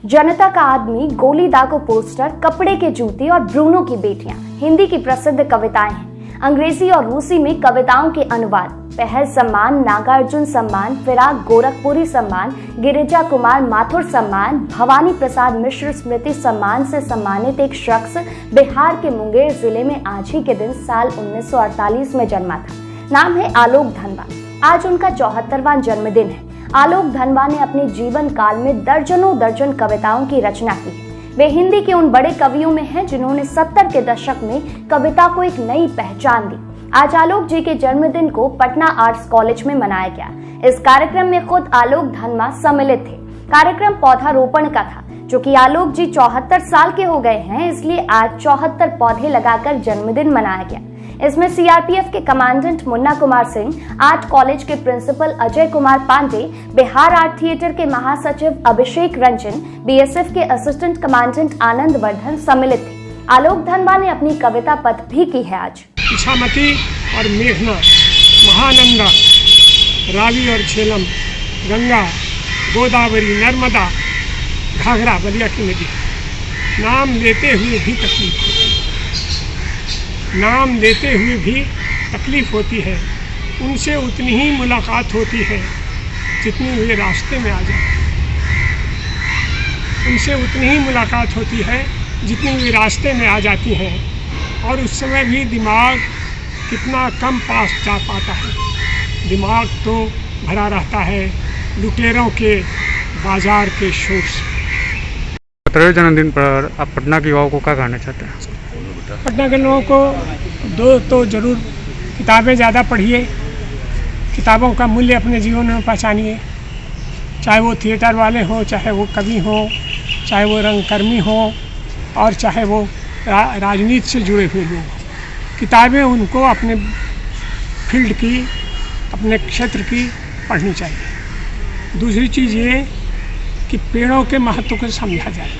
जनता का आदमी, गोली दागो पोस्टर, कपड़े के जूते और ब्रूनो की बेटियां हिंदी की प्रसिद्ध कविताएं हैं। अंग्रेजी और रूसी में कविताओं के अनुवाद, पहल सम्मान, नागार्जुन सम्मान, फिराक गोरखपुरी सम्मान, गिरिजा कुमार माथुर सम्मान, भवानी प्रसाद मिश्र स्मृति सम्मान से सम्मानित एक शख्स बिहार के मुंगेर जिले में आज ही के दिन साल 1948 में जन्मा था। नाम है आलोक धनवा। आज उनका 74वां जन्मदिन है। आलोक धनवा ने अपने जीवन काल में दर्जनों दर्जन कविताओं की रचना की है। वे हिंदी के उन बड़े कवियों में हैं जिन्होंने 70 के दशक में कविता को एक नई पहचान दी। आज आलोक जी के जन्मदिन को पटना आर्ट्स कॉलेज में मनाया गया। इस कार्यक्रम में खुद आलोक धनवा सम्मिलित थे। कार्यक्रम पौधारोपण का था। जो कि आलोक जी 74 साल के हो गए हैं, इसलिए आज 74 पौधे लगाकर जन्मदिन मनाया गया। इसमें सीआरपीएफ के commandant Munna Kumar Singh, art college के principal Ajay Kumar Pandey, Bihar art theatre के महासचिव अभिषेक रंजन, बीएसएफ के असिस्टेंट कमांडेंट आनंद वर्धन सम्मिलित थे। आलोक धनवा ने अपनी कविता पद भी की है। आज इछामती और मेघना, महानंदा, रावी और झेलम, गंगा, गोदावरी, नर्मदा, घाघरा, बलिया की नदी, नाम लेते हुए भी तकलीफ होती है। नाम लेते हुए भी तकलीफ होती है। उनसे उतनी ही मुलाकात होती है जितनी वे रास्ते में आ जाते हैं। उनसे उतनी ही मुलाकात होती है जितनी वे रास्ते में आ जाती हैं। और उस समय भी दिमाग कितना कम पास जा पाता है। दिमाग तो भरा रहता है लुटेरों के बाजार के शोर से। 70वें जन्मदिन पर आप पटना के युवाओं को क्या कहना चाहते हैं? पटना के लोगों को दो तो ज़रूर किताबें ज़्यादा पढ़िए, किताबों का मूल्य अपने जीवन में पहचानिए। चाहे वो थिएटर वाले हों, चाहे वो कवि हों, चाहे वो रंगकर्मी हों और चाहे वो राजनीति से जुड़े हुए लोग। किताबें उनको अपने फील्ड की, अपने क्षेत्र की पढ़नी चाहिए। दूसरी चीज़ ये कि पेड़ों के महत्व को समझा जाए।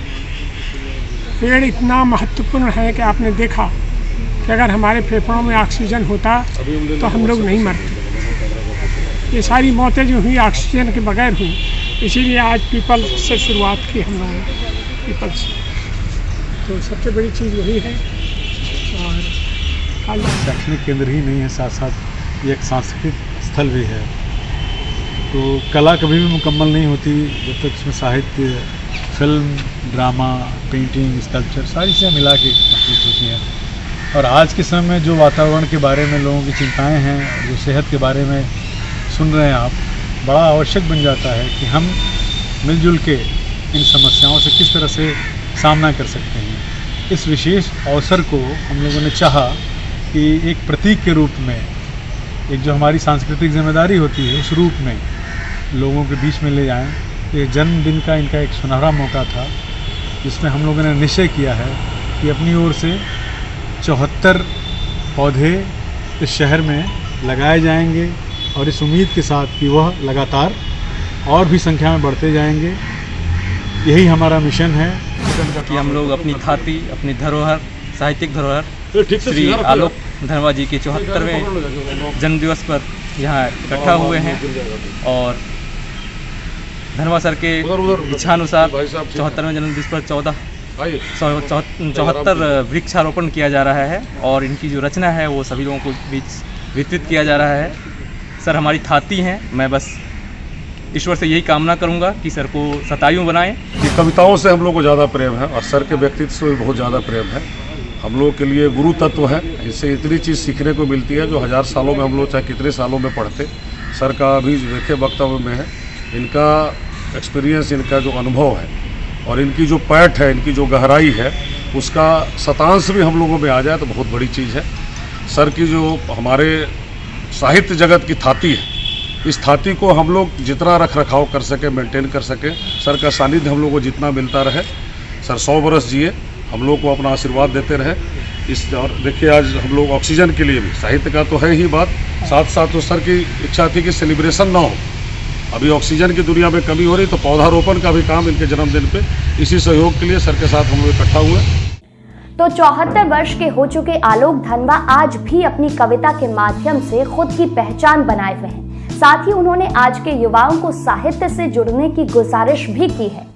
पेड़ इतना महत्वपूर्ण है कि आपने देखा कि अगर हमारे फेफड़ों में ऑक्सीजन होता तो हम लोग नहीं मरते। ये सारी मौतें जो हुई ऑक्सीजन के बगैर हुई, इसीलिए आज पीपल से शुरुआत की हम लोगों ने, पीपल से। तो सबसे बड़ी चीज़ वही है। और शैक्षणिक केंद्र ही नहीं है, साथ साथ ये एक सांस्कृतिक स्थल भी है। तो कला कभी भी मुकम्मल नहीं होती जब तक उसमें साहित्य, फिल्म, ड्रामा, पेंटिंग, स्कल्पचर सारी चीज़ें मिला के कंप्लीट होती हैं। और आज के समय में जो वातावरण के बारे में लोगों की चिंताएं हैं, जो सेहत के बारे में सुन रहे हैं आप, बड़ा आवश्यक बन जाता है कि हम मिलजुल के इन समस्याओं से किस तरह से सामना कर सकते हैं। इस विशेष अवसर को हम लोगों ने चाहा कि एक प्रतीक के रूप में, एक जो हमारी सांस्कृतिक जिम्मेदारी होती है, उस रूप में लोगों के बीच में ले जाएं। ये जन्मदिन का इनका एक सुनहरा मौका था जिसमें हम लोगों ने निश्चय किया है कि अपनी ओर से 74 पौधे इस शहर में लगाए जाएंगे और इस उम्मीद के साथ कि वह लगातार और भी संख्या में बढ़ते जाएंगे। यही हमारा मिशन है कि हम लोग अपनी थाती, अपनी धरोहर, साहित्यिक धरोहर श्री आलोक धनवा जी के 74वें जन्मदिवस पर यहाँ इकट्ठा हुए हैं। और धनवा सर के इच्छानुसार 74वें जन्मदिवस पर 74 वृक्षारोपण किया जा रहा है। और इनकी जो रचना है वो सभी लोगों को बीच वितरित किया जा रहा है। सर हमारी थाती हैं। मैं बस ईश्वर से यही कामना करूंगा कि सर को शतायु बनाएं। कविताओं से हम लोग को ज़्यादा प्रेम है और सर के व्यक्तित्व से भी बहुत ज़्यादा प्रेम है। हम लोग के लिए गुरु तत्व है। इससे इतनी चीज़ सीखने को मिलती है जो 1000 सालों में हम लोग चाहे कितने सालों में पढ़ते। सर का अभी देखे वक्तव्य में है, इनका एक्सपीरियंस, इनका जो अनुभव है और इनकी जो पैठ है, इनकी जो गहराई है, उसका शतांश भी हम लोगों में आ जाए तो बहुत बड़ी चीज़ है। सर की जो हमारे साहित्य जगत की थाती है, इस थाती को हम लोग जितना रख रखाव कर सके, मेंटेन कर सके, सर का सानिध्य हम लोग को जितना मिलता रहे। सर 100 बरस जिए, हम लोग को अपना आशीर्वाद देते रहे। इस और देखिए आज हम लोग ऑक्सीजन के लिए भी, साहित्य का तो है ही बात, साथ साथ तो सर की इच्छा थी कि सेलिब्रेशन ना हो। अभी ऑक्सीजन की दुनिया में कमी हो रही, तो पौधारोपण का भी काम इनके जन्मदिन पे, इसी सहयोग के लिए सर के साथ हम लोग इकट्ठा हुए। तो 74 वर्ष के हो चुके आलोक धनवा आज भी अपनी कविता के माध्यम से खुद की पहचान बनाए हुए हैं। साथ ही उन्होंने आज के युवाओं को साहित्य से जुड़ने की गुजारिश भी की है।